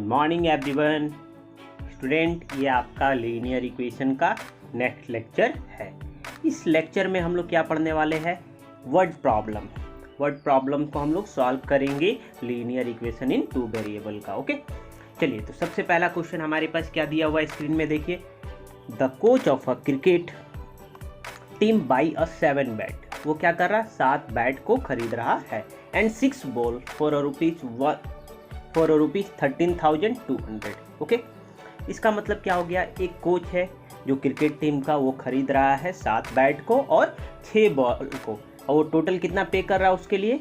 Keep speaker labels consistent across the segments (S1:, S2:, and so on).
S1: Morning everyone. Student, ये आपका linear equation का नेक्स्ट लेक्चर है। इस लेक्चर में हम लोग क्या पढ़ने वाले हैं? वर्ड प्रॉब्लम को हम लोग सॉल्व करेंगे linear equation in two variable का। ओके, चलिए तो सबसे पहला क्वेश्चन हमारे पास क्या दिया हुआ है स्क्रीन में देखिए। The coach of a cricket team by a 7 bat. वो क्या कर रहा है? 7 बैट को खरीद रहा है and 6 ball for rupees 13,200। Okay, इसका मतलब क्या हो गया? एक कोच है जो क्रिकेट टीम का, वो खरीद रहा है 7 बैट को और 6 बॉल को, और वो टोटल कितना पे कर रहा है उसके लिए?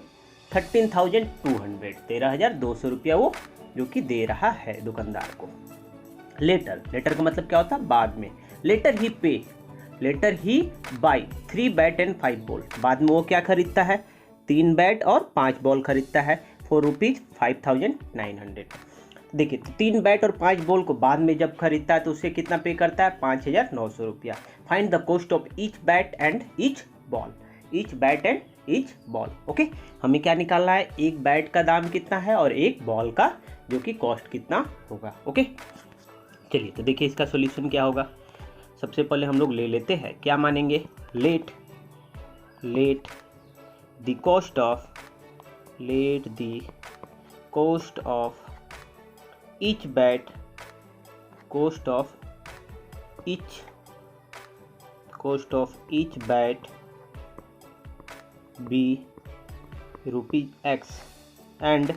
S1: 13,200, 13,200 रुपया वो जो कि दे रहा है दुकानदार को। लेटर का मतलब क्या होता है? बाद में। लेटर ही बाई 3 बैट एंड 5 बॉल। बाद में वो क्या खरीदता है? 3 बैट और 5 बॉल खरीदता है फॉर रुपीज 5,900। देखिए, तो 3 बैट और 5 बॉल को बाद में जब खरीदता है तो उसे कितना पे करता है? 5,900 रुपया। Find the cost of each bat and each ball. Okay, हमें क्या निकालना है? एक बैट का दाम कितना है और एक बॉल का जो कि कॉस्ट कितना होगा। ओके, चलिए तो देखिए इसका सॉल्यूशन क्या होगा। सबसे पहले हम लोग ले लेते हैं, क्या मानेंगे? Let the cost of each bat be rupees X and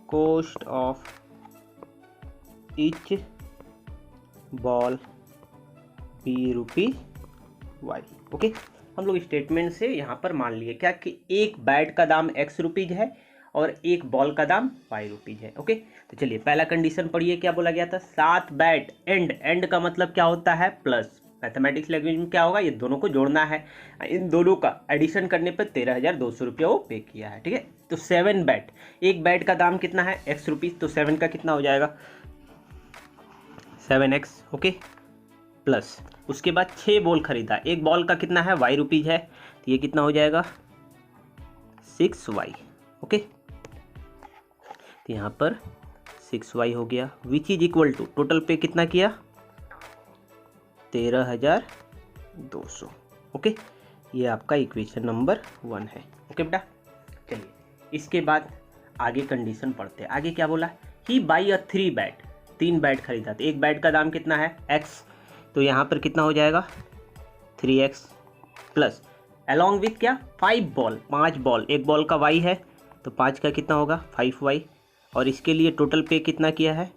S1: cost of each ball be rupees Y। Okay, हम लोग स्टेटमेंट से यहाँ पर मान लिए क्या कि एक बैट का दाम X रुपीज है और एक बॉल का दाम 5 रुपीज है। ओके, तो चलिए पहला कंडीशन पढ़िए, क्या बोला गया था? 7 बैट एंड का मतलब क्या होता है? प्लस। मैथमेटिक्स लैंग्वेज में क्या होगा? ये दोनों को जोड़ना है। इन दोनों का एडिशन करने पर 13,200 रुपया वो पे किया है। ठीक है, तो 7 बैट, एक बैट का दाम कितना है? X रुपीज, तो 7 का कितना हो जाएगा? 7X। ओके, प्लस उसके बाद 6 बॉल खरीदा, एक बॉल का कितना है? Y रुपीज है, तो ये कितना हो जाएगा? 6Y। ओके, तो यहाँ पर 6Y हो गया, which is equal to total पे कितना किया? 13,200। ओके, ये आपका इक्वेशन नंबर 1 है। ओके बेटा, चलिए इसके बाद आगे कंडीशन पढ़ते हैं। आगे क्या बोला? ही बाई अ 3 बैट, 3 बैट खरीदा, तो एक बैट का दाम कितना है? X, तो यहाँ पर कितना हो जाएगा? 3X प्लस अलॉन्ग विथ क्या? 5 बॉल, 5 बॉल, एक बॉल का Y है तो 5 का कितना होगा? 5Y, और इसके लिए टोटल पे कितना किया है?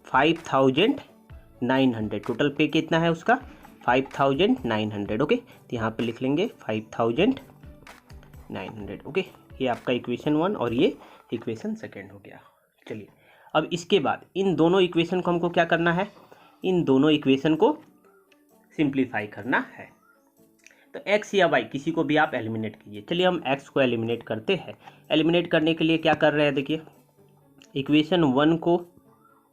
S1: 5,900। टोटल पे कितना है उसका? 5,900। ओके, तो यहाँ पे लिख लेंगे 5,900। ओके, ये आपका इक्वेशन 1 और ये इक्वेशन 2 हो गया। चलिए अब इसके बाद इन दोनों इक्वेशन को हमको क्या करना है? इन दोनों इक्वेशन को सिंप्लीफाई करना है। तो x या y किसी को भी आप एलिमिनेट कीजिए। चलिए हम x को एलिमिनेट करते हैं। एलिमिनेट करने के लिए क्या कर रहे हैं? देखिए, इक्वेशन 1 को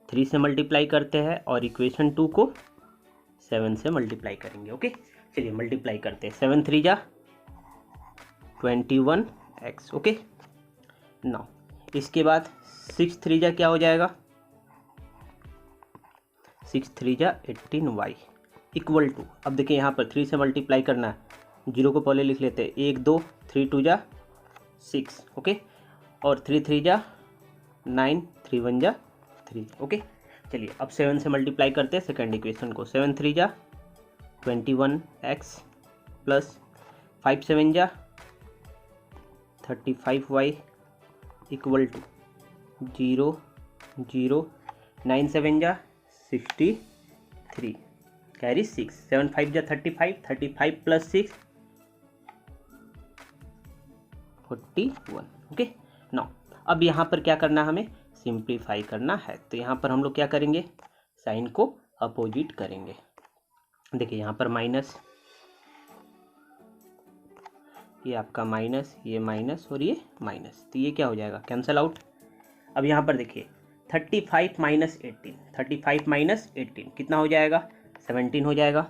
S1: 3 से मल्टीप्लाई करते हैं और इक्वेशन 2 को 7 से मल्टीप्लाई करेंगे। ओके, चलिए मल्टीप्लाई करते हैं। 7 3 जा 21x। ओके, नाउ इसके बाद 6 3 जा क्या हो जाएगा? 6 3 जा 18y इक्वल टू, अब देखिए यहाँ पर 3 से मल्टीप्लाई करना है, 0 को पहले लिख लेते हैं। 1 2 3 2 जा 6। ओके, और 3 3 जा 9, 3 1 जा 3। ओके, चलिए अब 7 से मल्टीप्लाई करते हैं सेकंड इक्वेशन को। 7 3 जा 21x प्लस 5 7 जा 35y इक्वल टू 0 0, 9 7 जा 63, कैरी 6, 7 5 जा 35, 35 प्लस 6 41। ओके, नाउ अब यहाँ पर क्या करना है? हमें सिंप्लीफाई करना है। तो यहाँ पर हम लोग क्या करेंगे? साइन को अपोजिट करेंगे। देखिए यहाँ पर माइनस, ये आपका माइनस, ये माइनस और ये माइनस, तो ये क्या हो जाएगा? Cancel out. अब यहाँ पर देखिए 35 माइनस 18 कितना हो जाएगा? 17 हो जाएगा।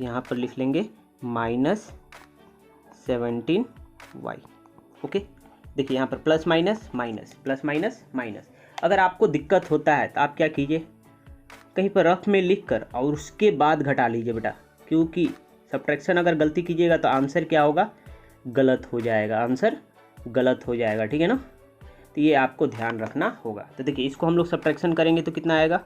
S1: यहाँ पर लिख लेंगे -17y। ओके, देखिए यहाँ पर plus minus minus, plus minus minus. अगर आपको दिक्कत होता है तो आप क्या कीजिए, कहीं पर रफ में लिख कर और उसके बाद घटा लीजिए बेटा, क्योंकि सब्ट्रैक्शन अगर गलती कीजिएगा तो आंसर क्या होगा, गलत हो जाएगा, आंसर गलत हो जाएगा, ठीक है ना। तो ये आपको ध्यान रखना होगा। तो देखिए इसको हम लोग सब्ट्रैक्शन करेंगे तो कितना आएगा,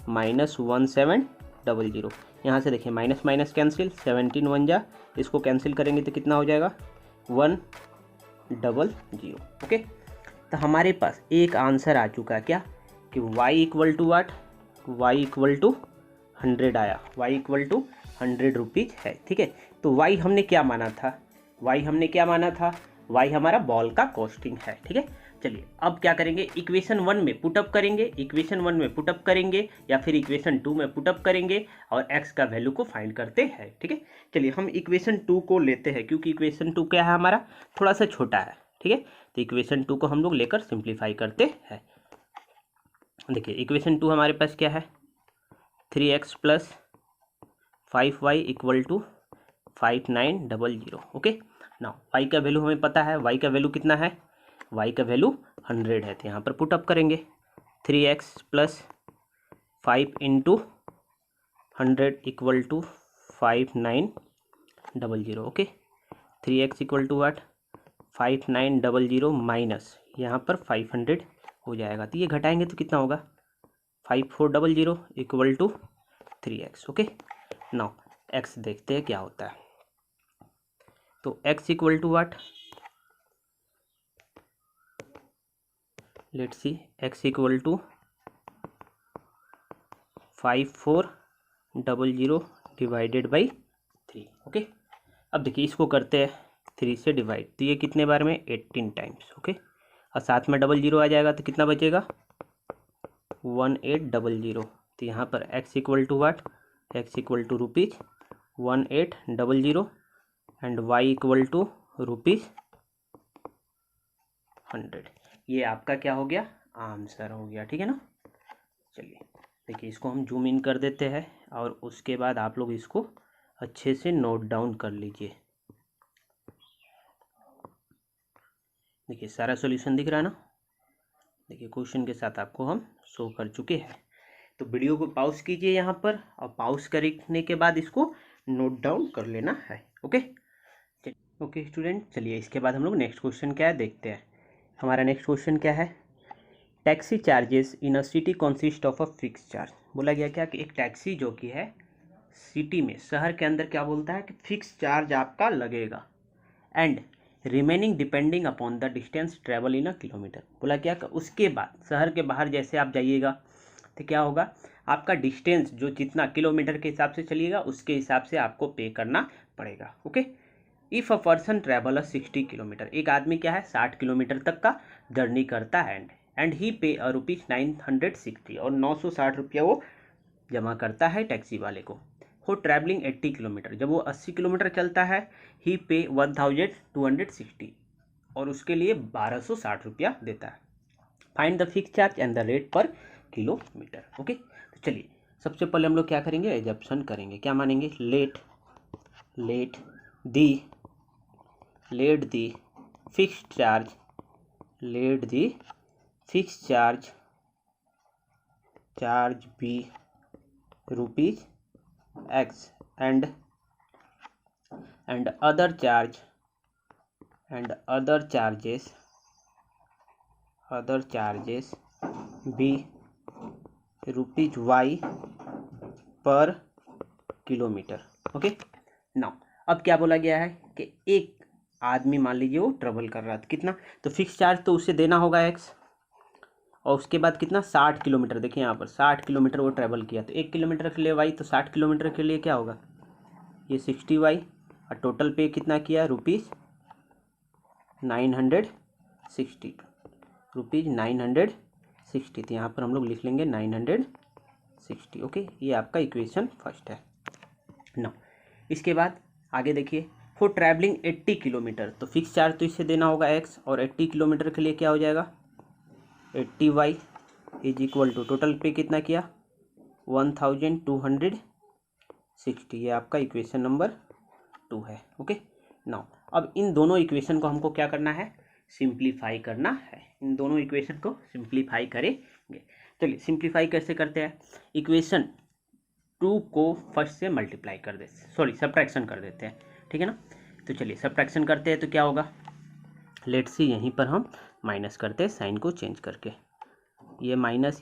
S1: -1700। यहाँ से देखिए माइनस माइनस कैंसिल, 17 1 जा, इसको कैंसिल करेंगे तो कितना हो जाएगा, 100। ओके, तो हमारे पास एक आंसर आ चुका है क्या, कि y equal to what, y equal to 100 आया, y इक्वल टू 100 रुपीज़ है, ठीक है। तो y हमने क्या माना था, y हमने क्या माना था, y हमारा बॉल का कॉस्टिंग है, ठीक है। चलिए अब क्या करेंगे, इक्वेशन 1 में पुटअप करेंगे, इक्वेशन 1 में पुटअप करेंगे या फिर इक्वेशन 2 में पुटअप करेंगे और x का वैल्यू को फाइंड करते हैं, ठीक है। चलिए हम इक्वेशन 2 को लेते हैं, क्योंकि इक्वेशन 2 क्या है हमारा, थोड़ा सा छोटा है, ठीक है। तो इक्वेशन 2 को हम लोग लेकर सिंप्लीफाई करते हैं। देखिए इक्वेशन 2 हमारे पास क्या है, 3x + 5y equal to 5900। Okay, ना y का वैल्यू हमें पता है, y का वैल्यू कितना है, y का वैल्यू 100 है। तो यहाँ पर पुटअप करेंगे, 3x + 5 × 100 equal to 5900। Okay, 3x equal to what, 5900 minus यहाँ पर 500 हो जाएगा। तो ये घटाएंगे तो कितना होगा, 5400 equal to 3x। Okay, now x देखते हैं क्या होता है। तो x equal to what, let's see, x equal to 5400 divided by 3। ओके, अब देखिए इसको करते हैं 3 से डिवाइड, तो ये कितने बार में, 18 टाइम्स। ओके, और साथ में 00 आ जाएगा तो कितना बचेगा, 1800। तो यहाँ पर x equal to what, x equal to rupees 1800 and y equal to rupees 100। ये आपका क्या हो गया, आंसर हो गया, ठीक है ना। चलिए देखिए इसको हम जूम इन कर देते हैं और उसके बाद आप लोग इसको अच्छे से नोट डाउन कर लीजिए। देखिए सारा सॉल्यूशन दिख रहा है ना, देखिए क्वेश्चन के साथ आपको हम शो कर चुके हैं। तो वीडियो को पॉज कीजिए यहाँ पर, और पॉज करने के बाद इसको नोट डाउन कर लेना है। ओके ओके स्टूडेंट, चलिए इसके बाद हम लोग नेक्स्ट क्वेश्चन क्या है देखते हैं। हमारा नेक्स्ट क्वेश्चन क्या है, taxi charges in a city consist of a fix charge. बोला गया क्या कि एक टैक्सी जो कि है सिटी में, शहर के अंदर क्या बोलता है कि फिक्स चार्ज आपका लगेगा and remaining depending upon the distance travel in a kilometre. बोला क्या कि उसके बाद शहर के बाहर जैसे आप जाइएगा तो क्या होगा, आपका डिस्टेंस जो जितना किलोमीटर के हिसाब से चलिएगा उसके हिसाब से आपको पे करना पड़ेगा। Okay, if a person travel 60 kilometre, एक आदमी क्या है 60 किलोमीटर तक का जर्नी करता है एंड ही पे ₹960 और 960 रुपया वो जमा करता है टैक्सी वाले को। हो ट्रैवलिंग 80 किलोमीटर, जब वो 80 किलोमीटर चलता है ही पे 1260 और उसके लिए 1260 रुपया देता है। Find the fix charge and the rate पर किलोमीटर। ओके, तो चलिए सबसे पहले हम लोग क्या करेंगे, एजप्शन करेंगे। क्या मानेंगे, let the fixed charge, let the fix charge be rupees x and other charges be rupees y per kilometre. Okay, now अब क्या बोला गया है कि एक आदमी मान लीजिए वो ट्रेवल कर रहा था, कितना, तो फिक्स चार्ज तो उसे देना होगा x, और उसके बाद कितना 60 किलोमीटर। देखिए यहाँ पर 60 किलोमीटर वो ट्रैवल किया, तो 1 किलोमीटर के लिए y, तो 60 किलोमीटर के लिए क्या होगा, ये 60y, और टोटल पे कितना किया, रुपीज़ 960, रुपीज़ 960। तो यहाँ पर हम लोग लिख लेंगे 960। ओके, ये आपका इक्वेशन फर्स्ट है ना। इसके बाद आगे देखिए, फॉर ट्रैवलिंग 80 किलोमीटर, तो फिक्स चार्ज तो इससे देना होगा x, और 80 किलोमीटर के लिए क्या हो जाएगा, 80y is equal to total पे कितना किया 1260। ये आपका इक्वेशन नंबर 2 है। ओके, नाउ अब इन दोनों इक्वेशन को हमको क्या करना है, सिंप्लीफाई करना है। इन दोनों इक्वेशन को सिंप्लीफाई करेंगे। चलिए सिंप्लीफाई कैसे करते हैं, इक्वेशन 2 को फर्स्ट से मल्टीप्लाई कर देते, सॉरी सब्ट्रैक्शन कर देते हैं, ठीक है ना। तो चलिए सब्ट्रैक्शन करते हैं तो क्या होगा, लेट्स सी यहीं पर हम माइनस करते हैं साइन को चेंज करके, ये माइनस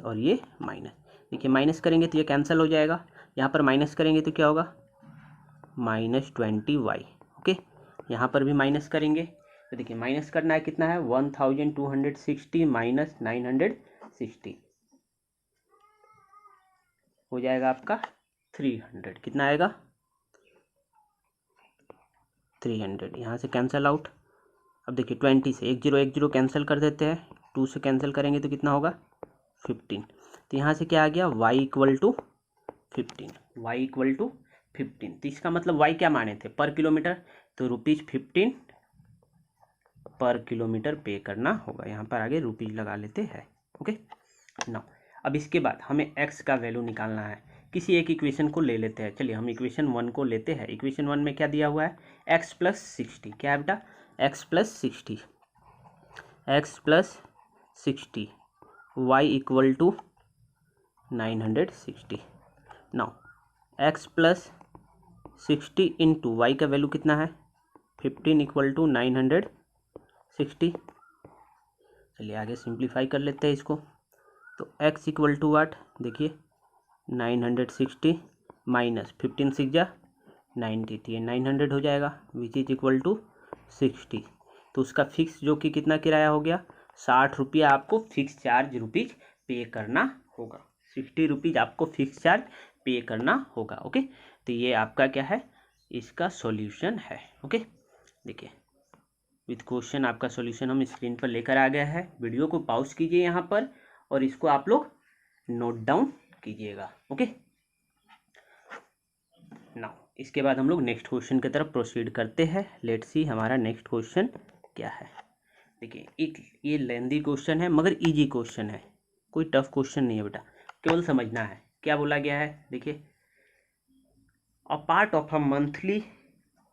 S1: और ये माइनस। देखिए माइनस करेंगे तो ये कैंसिल हो जाएगा, यहाँ पर माइनस करेंगे तो क्या होगा -20y। ओके, यहाँ पर भी माइनस करेंगे तो देखिए माइनस करना है, कितना है 1260 माइनस 960 हो जाएगा आपका 300। कितना आएगा 300। यहाँ से कैंसिल आउट। अब देखिए 20 से 1 0 कैंसिल कर देते हैं, 2 से कैंसिल करेंगे तो कितना होगा 15। तो यहाँ से क्या आ गया y equal to 15, y equal to 15। तो इसका मतलब y क्या माने थे, पर किलोमीटर, तो ₹15 पर किलोमीटर पे करना होगा। यहाँ पर आगे रुपीज लगा लेते हैं। ओके ना, अब इसके बाद हमें x का वैल्यू निकालना है। किसी एक इक्वेशन को ले लेते हैं, चलिए हम इक्वेशन 1 को लेते हैं। इक्वेशन 1 में क्या दिया हुआ है, x प्लस 60, क्या है बेटा x plus 60 y equal to 960। Now x plus 60 into y का वैल्यू कितना है 15 इक्वल टू 960। चलिए आगे सिंप्लीफाई कर लेते हैं इसको। तो x इक्वल टू वाट, देखिए 960 माइनस 15 6 जा 90, तो ये 900 हो जाएगा, विच इज इक्वल टू 60। तो उसका फिक्स जो कि कितना किराया हो गया 60 रुपया, आपको फिक्स चार्ज रुपीज पे करना होगा। 60 रुपीज आपको फिक्स चार्ज पे करना होगा। ओके, तो ये आपका क्या है, इसका सॉल्यूशन है। ओके, देखिए विथ क्वेश्चन आपका सॉल्यूशन हम स्क्रीन पर लेकर आ गया है। वीडियो को पॉज कीजिए यहाँ पर और इसको आप लोग नोट डाउन कीजिएगा। ओके, नाउ इसके बाद हम लोग नेक्स्ट क्वेश्चन की तरफ प्रोसीड करते हैं। लेट्स सी हमारा नेक्स्ट क्वेश्चन क्या है। देखिए एक ये लेंदी क्वेश्चन है मगर इजी क्वेश्चन है, कोई टफ क्वेश्चन नहीं है बेटा, केवल समझना है क्या बोला गया है। देखिए a part of a monthly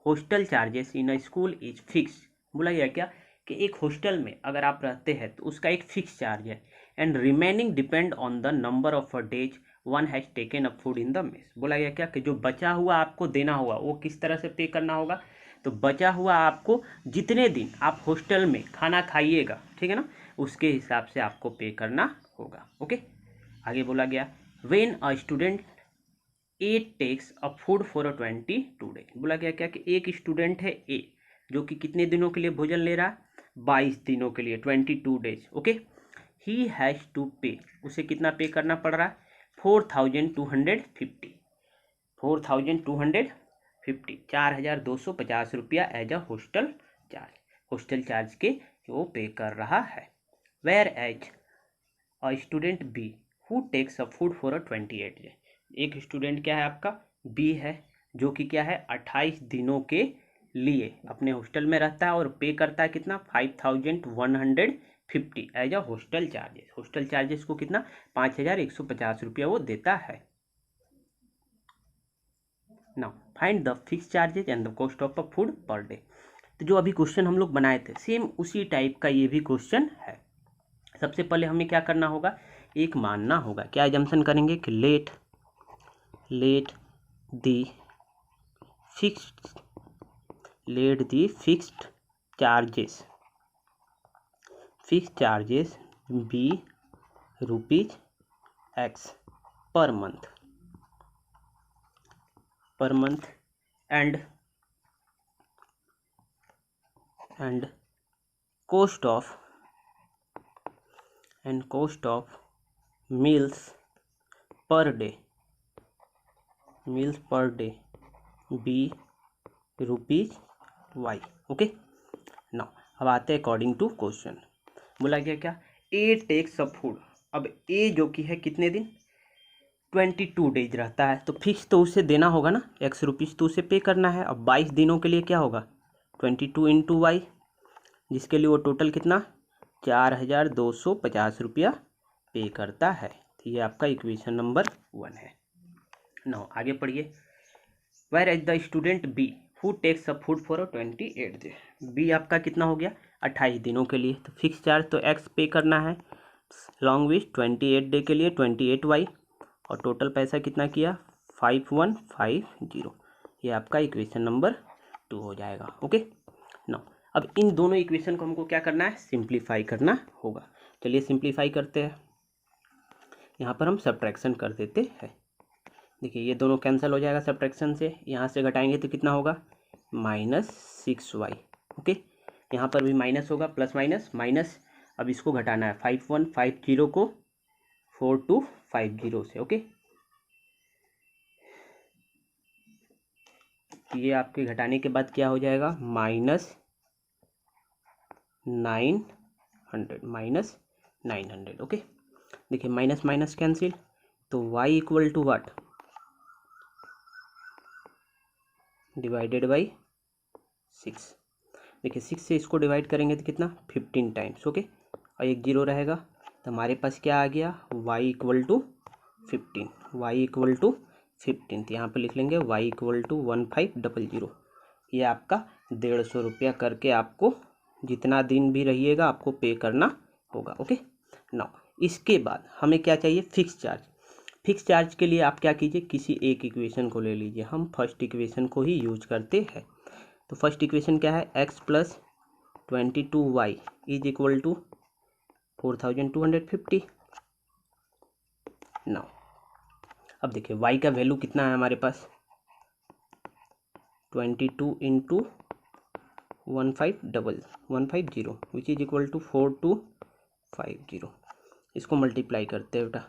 S1: hostel charges in a school is fix. बोला गया क्या कि एक हॉस्टल में अगर आप रहते हैं तो उसका एक फिक्स चार्ज है, and remaining depend on the number of a days one has taken up food in the mess. बोला गया क्या कि जो बचा हुआ आपको देना होगा वो किस तरह से पे करना होगा, तो बचा हुआ आपको जितने दिन आप हॉस्टल में खाना खाइएगा, ठीक है ना, उसके हिसाब से आपको पे करना होगा। ओके, आगे बोला गया when a student A takes a food for a 22 days. बोला गया क्या कि एक स्टूडेंट है ए जो कि कितने दिनों के लिए भोजन ले रहा है 22 दिनों के लिए 22 days. Okay, he has to pay, उसे कितना पे करना पड़ रहा है 4250, 4250, 4250 रुपया as a hostel charge, hostel charge के वो पे कर रहा है। Whereas a student B who takes a food for a 28 day. एक स्टूडेंट क्या है आपका बी है जो कि क्या है 28 दिनों के लिए अपने हॉस्टल में रहता है और पे करता है कितना 5150 as a hostel charges. Hostel charges को कितना 5150 रुपया वो देता है। Now find the fix charges and the cost of a food per day. तो जो अभी क्वेश्चन हम लोग बनाए थे सेम उसी टाइप का ये भी क्वेश्चन है। सबसे पहले हमें क्या करना होगा, एक मानना होगा, क्या एजम्पशन करेंगे कि let the fixed charges be rupees x per month and cost of meals per day be rupees y. Okay, now अब आते हैं अकॉर्डिंग टू क्वेश्चन। बोला गया क्या ए टेक्स अ फूड। अब ए जो कि है कितने दिन 22 डेज रहता है, तो फिक्स तो उसे देना होगा ना एक्स रुपीज़, तो उसे पे करना है। अब 22 दिनों के लिए क्या होगा 22 इंटू वाई, जिसके लिए वो टोटल कितना 4250 रुपया पे करता है। तो ये आपका इक्वेशन नंबर 1 है। नाउ आगे पढ़िए, whereas the student B who takes a food for a 28 day. B आपका कितना हो गया 28 दिनों के लिए। तो फिक्स चार्ज तो एक्स पे करना है, लॉन्ग विच 28 डे के लिए 28y, और टोटल पैसा कितना किया 5150। ये आपका इक्वेशन नंबर 2 हो जाएगा। ओके नाउ अब इन दोनों इक्वेशन को हमको क्या करना है, सिंप्लीफाई करना होगा। चलिए सिंप्लीफाई करते हैं। यहाँ पर हम सब्ट्रैक्शन कर देते हैं। देखिए ये दोनों कैंसिल हो जाएगा सब्ट्रैक्शन से, यहाँ से घटाएंगे तो कितना होगा -6y। ओके यहाँ पर भी माइनस होगा, प्लस माइनस माइनस, अब इसको घटाना है 5150 को 4250 से। ओके ये आपके घटाने के बाद क्या हो जाएगा -900 ओके देखिए माइनस माइनस कैंसिल, तो y equal to what divided by 6। देखिए 6 से इसको डिवाइड करेंगे तो कितना 15 टाइम्स। ओके और एक जीरो रहेगा, तो हमारे पास क्या आ गया y equal to 15, y equal to 15। तो यहाँ पे लिख लेंगे y इक्वल टू 1500। ये आपका 150 रुपया करके आपको जितना दिन भी रहिएगा आपको पे करना होगा। ओके नाउ इसके बाद हमें क्या चाहिए, फिक्स चार्ज। फिक्स चार्ज के लिए आप क्या कीजिए, किसी एक इक्वेशन को ले लीजिए। हम फर्स्ट इक्वेशन को ही यूज करते हैं। तो फर्स्ट इक्वेशन क्या है, x plus 22y is equal to 4250। Now अब देखिए y का वैल्यू कितना है हमारे पास 22 into 150 which is equal to 4250। इसको मल्टीप्लाई करते हैं बेटा।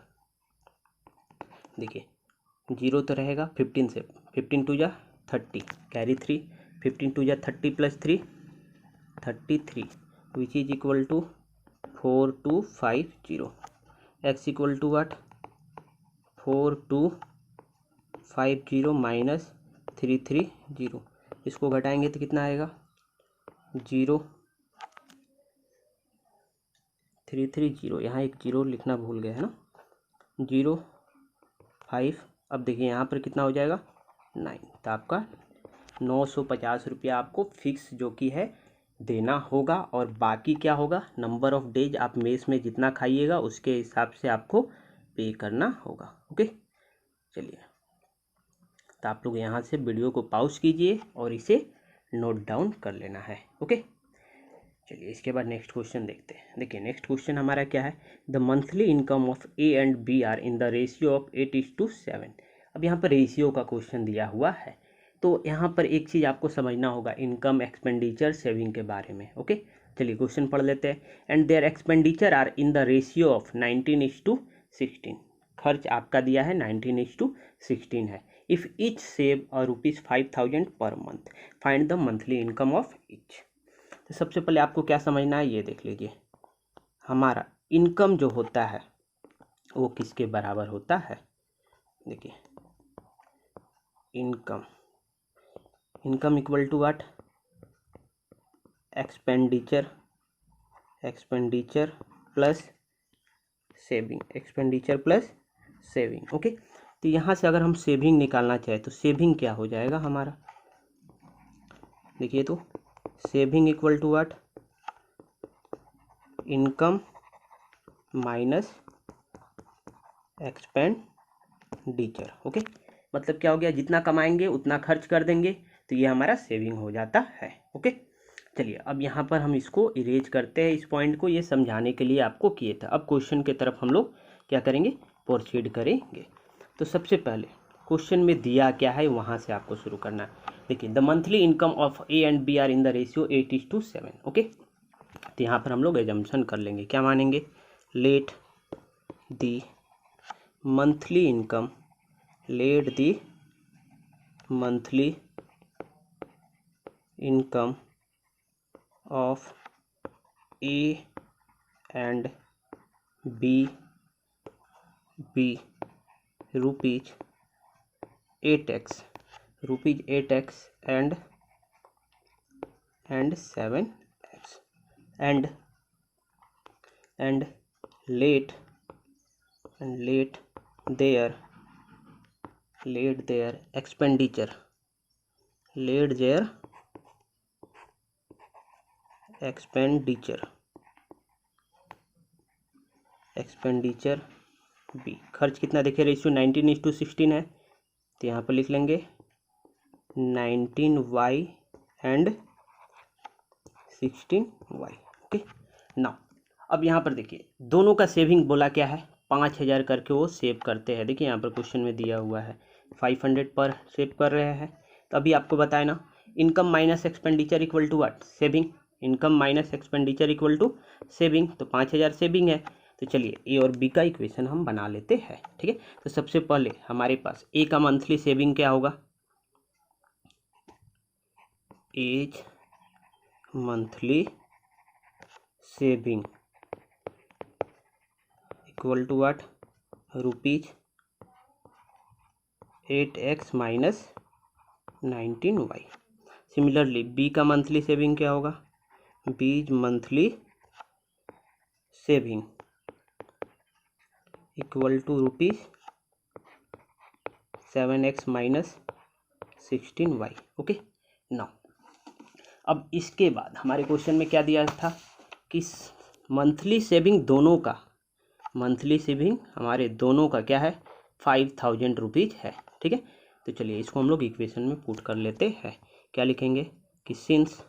S1: देखिए जीरो तो रहेगा 15 से, 15 टू जा 30 कैरी 3, 15 टू जा 30 plus 3 33 which is equal to 4250। X equal to what 4250 minus 330। इसको घटाएंगे तो कितना आएगा 0330। यहाँ एक जीरो लिखना भूल गए है ना, 05। अब देखिए यहाँ पर कितना हो जाएगा 9। तो आपका 950 रुपया आपको फिक्स जो कि है देना होगा, और बाकी क्या होगा नंबर ऑफ डेज आप मेस में जितना खाइएगा उसके हिसाब से आपको पे करना होगा। ओके चलिए, तो आप लोग यहाँ से वीडियो को पॉज कीजिए और इसे नोट डाउन कर लेना है। ओके चलिए इसके बाद नेक्स्ट क्वेश्चन देखते हैं। देखिए नेक्स्ट क्वेश्चन हमारा क्या है, the monthly income of A and B are in the ratio of 8:7। अब यहाँ पर रेशियो का क्वेश्चन दिया हुआ है, तो यहाँ पर एक चीज़ आपको समझना होगा इनकम एक्सपेंडिचर सेविंग के बारे में। ओके चलिए क्वेश्चन पढ़ लेते हैं। And their expenditure are in the ratio of 19:16। खर्च आपका दिया है 19:16 है। If each save ₹5000 per month, find the monthly income of each. तो सबसे पहले आपको क्या समझना है ये देख लीजिए, हमारा इनकम जो होता है वो किसके बराबर होता है। देखिए income equal to what expenditure plus saving. Okay तो यहाँ से अगर हम सेविंग निकालना चाहें तो सेविंग क्या हो जाएगा हमारा, देखिए तो saving equal to what income minus expenditure. Okay मतलब क्या हो गया, जितना कमाएंगे उतना खर्च कर देंगे, तो ये हमारा सेविंग हो जाता है। ओके चलिए अब यहाँ पर हम इसको इरेज करते हैं, इस पॉइंट को ये समझाने के लिए आपको किए थे। अब क्वेश्चन के तरफ हम लोग क्या करेंगे, प्रोसीड करेंगे। तो सबसे पहले क्वेश्चन में दिया क्या है वहाँ से आपको शुरू करना है। देखिए the monthly income of A and B are in the ratio 8:7। Okay तो यहाँ पर हम लोग एजम्पशन कर लेंगे, क्या मानेंगे, let the monthly income of A and B रुपीज 8x and 7x and let their expenditure expenditure be. खर्च कितना देखिए, रेशियो 19:16 है, तो यहाँ पर लिख लेंगे 19y एंड 16y। ओके ना, अब यहाँ पर देखिए दोनों का सेविंग बोला क्या है, 5,000 करके वो सेव करते हैं। देखिए यहाँ पर क्वेश्चन में दिया हुआ है 500 पर सेव कर रहे हैं। तो अभी आपको बताया ना, income minus expenditure equal to what, saving. Income minus expenditure equal to saving, तो 5,000 सेविंग है। तो चलिए ए और बी का इक्वेशन हम बना लेते हैं, ठीक है। तो सबसे पहले हमारे पास ए का मंथली सेविंग क्या होगा, as monthly saving equal to what, rupees 8x minus 19y। Similarly B का मंथली सेविंग क्या होगा, B's monthly saving equal to rupees 7x minus 16y। Okay now, अब इसके बाद हमारे क्वेश्चन में क्या दिया था कि मंथली सेविंग दोनों का, मंथली सेविंग हमारे दोनों का क्या है, 5,000 रुपीज है, ठीक है। तो चलिए इसको हम लोग इक्वेशन में पुट कर लेते हैं। क्या लिखेंगे कि since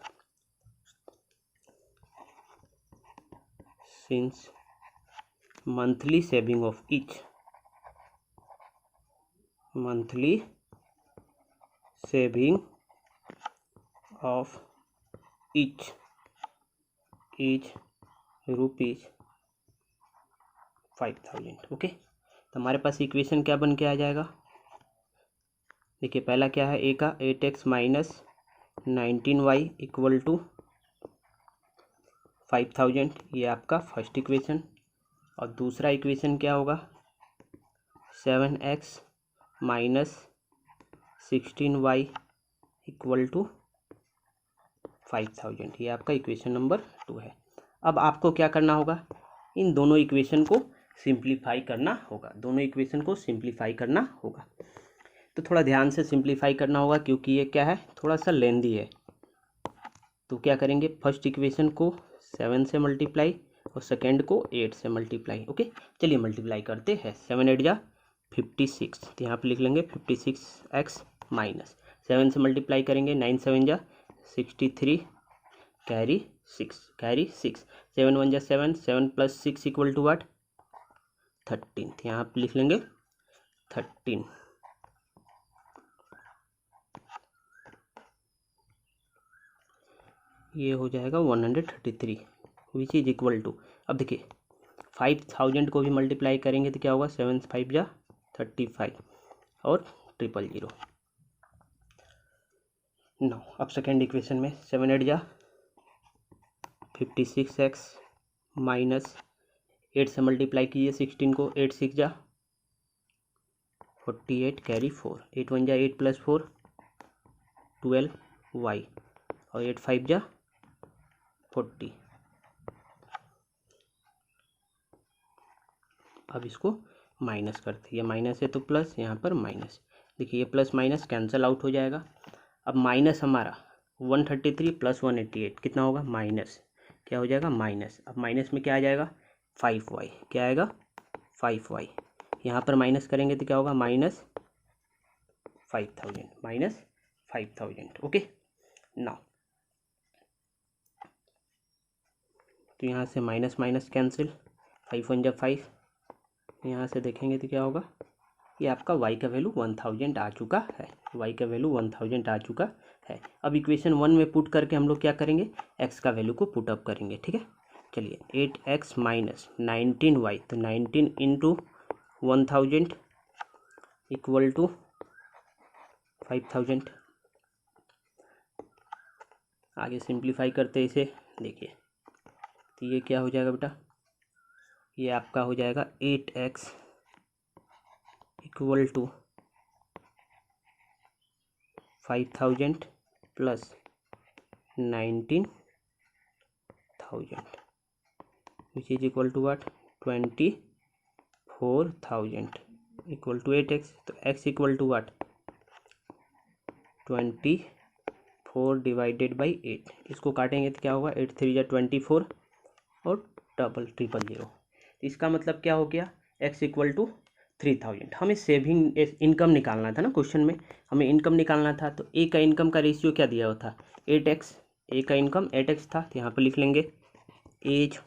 S1: monthly saving of each, monthly saving of each is rupees 5,000। Okay, तो हमारे पास इक्वेशन क्या बन के आ जाएगा, देखिए पहला क्या है, ए का 8x minus 19y equal to 5,000, ये आपका फर्स्ट इक्वेशन। और दूसरा इक्वेशन क्या होगा, 7x minus 16y equal to 5,000, ये आपका इक्वेशन नंबर 2 है। अब आपको क्या करना होगा, इन दोनों इक्वेशन को सिंप्लीफाई करना होगा, दोनों इक्वेशन को सिंप्लीफाई करना होगा। तो थोड़ा ध्यान से सिंप्लीफाई करना होगा क्योंकि ये क्या है, थोड़ा सा लेंदी है। तो क्या करेंगे, फर्स्ट इक्वेशन को 7 से मल्टीप्लाई और सेकेंड को 8 से मल्टीप्लाई। ओके चलिए मल्टीप्लाई करते हैं, 7 8 जा 56, तो यहाँ पे लिख लेंगे 56x माइनस 7 से मल्टीप्लाई करेंगे, 9 7 जा 63 कैरी 6 7 1 जा 7, 7 प्लस 6 इक्वल टू व्हाट 13, तो यहाँ पे लिख लेंगे 13। ये हो जाएगा 133 विच इज इक्वल टू, अब देखिए 5,000 को भी मल्टीप्लाई करेंगे तो क्या होगा, 7 5 जा 35 और 000। नो, अब सेकेंड इक्वेशन में 7 8 जा 56x माइनस 8 से मल्टीप्लाई कीजिए 16 को, 8 6 जा 48 कैरी 4, 8 1 जा 8 प्लस 4 12y और 8 5 जा 40। अब इसको माइनस करते हैं, ये माइनस है तो प्लस, यहाँ पर माइनस, देखिए ये प्लस माइनस कैंसिल आउट हो जाएगा। अब माइनस हमारा 133 प्लस 188 कितना होगा, माइनस, क्या हो जाएगा माइनस। अब माइनस में क्या आ जाएगा 5y, क्या आएगा 5y, यहाँ पर माइनस करेंगे तो क्या होगा माइनस 5,000 ओके नाउ। तो यहाँ से माइनस माइनस कैंसिल, 5 1 जा 5, यहाँ से देखेंगे तो क्या होगा, ये आपका y का वैल्यू 1000 आ चुका है, y का वैल्यू 1000 आ चुका है। अब इक्वेशन 1 में पुट करके हम लोग क्या करेंगे, x का वैल्यू को पुट अप करेंगे, ठीक है। चलिए 8x माइनस 19y, तो 19 इंटू 1000 इक्वल टू 5,000। आगे सिंप्लीफाई करते इसे, देखिए तो ये क्या हो जाएगा बेटा, ये आपका हो जाएगा 8x equal to 5,000 plus 19,000 which is equal to what 24,000 equal to 8x, तो x equal to what 24 4 divided by 8, इसको काटेंगे तो क्या होगा, 8 3 × 24 और डबल 000। इसका मतलब क्या हो गया, x इक्वल टू 3000। हमें सेविंग इनकम निकालना था ना, क्वेश्चन में हमें इनकम निकालना था। तो ए का इनकम का रेशियो क्या दिया हुआ था, 8x। ए का इनकम 8x था, तो यहाँ पर लिख लेंगे as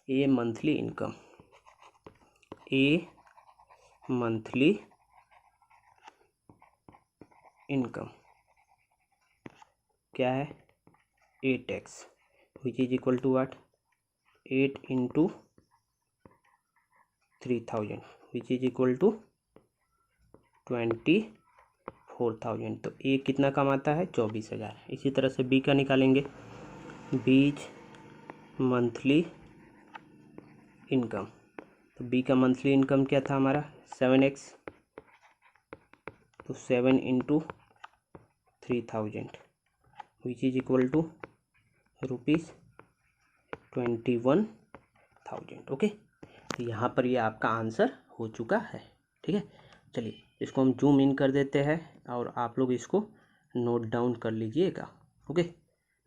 S1: A monthly income, A monthly income क्या है, 8x, which is equal to what, 8 × 3000, which is equal to 24,000। तो ए कितना कमाता है, 24,000। इसी तरह से बी का निकालेंगे, बीच मंथली इनकम। तो बी का मंथली इनकम क्या था हमारा, 7x, तो 7 × 3000, which is equal to ₹21,000। Okay, तो यहाँ पर ये आपका आंसर हो चुका है। ठीक है, चलिए इसको हम जूम इन कर देते हैं और आप लोग इसको नोट डाउन कर लीजिएगा। ओके,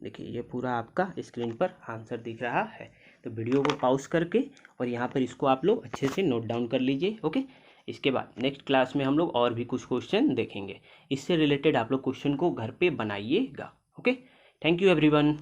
S1: देखिए ये पूरा आपका स्क्रीन पर आंसर दिख रहा है। तो वीडियो को पॉज करके और यहाँ पर इसको आप लोग अच्छे से नोट डाउन कर लीजिए। ओके, इसके बाद नेक्स्ट क्लास में हम लोग और भी कुछ क्वेश्चन देखेंगे, इससे रिलेटेड आप लोग क्वेश्चन को घर पे बनाइएगा। Okay, thank you everyone.